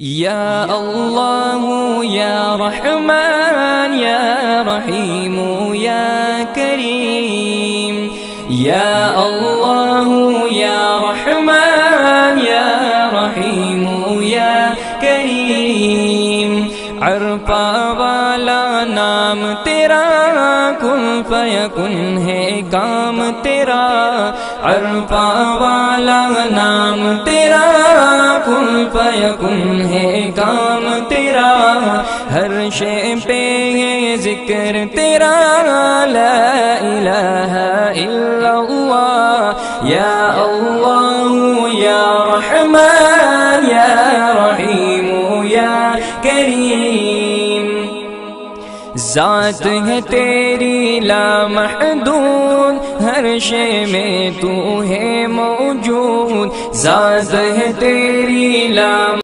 یا اللہ یا رحمان یا رحیم یا کریم، یا اللہ یا رحمان یا رحیم یا کریم، عرفہ والا نام تیرا، کن فیکن ہے کام تیرا، عرفہ والا نام تیرا، کن فیکن ہے کام تیرا، ہر شے پہ ہے ذکر تیرا، لا الہ الا اللہ، یا اللہ یا رحمان یا رحیم یا کریم، ذات ہے تیری لامحدود، ہر شے میں تو ہے موجود، ذات ہے تیری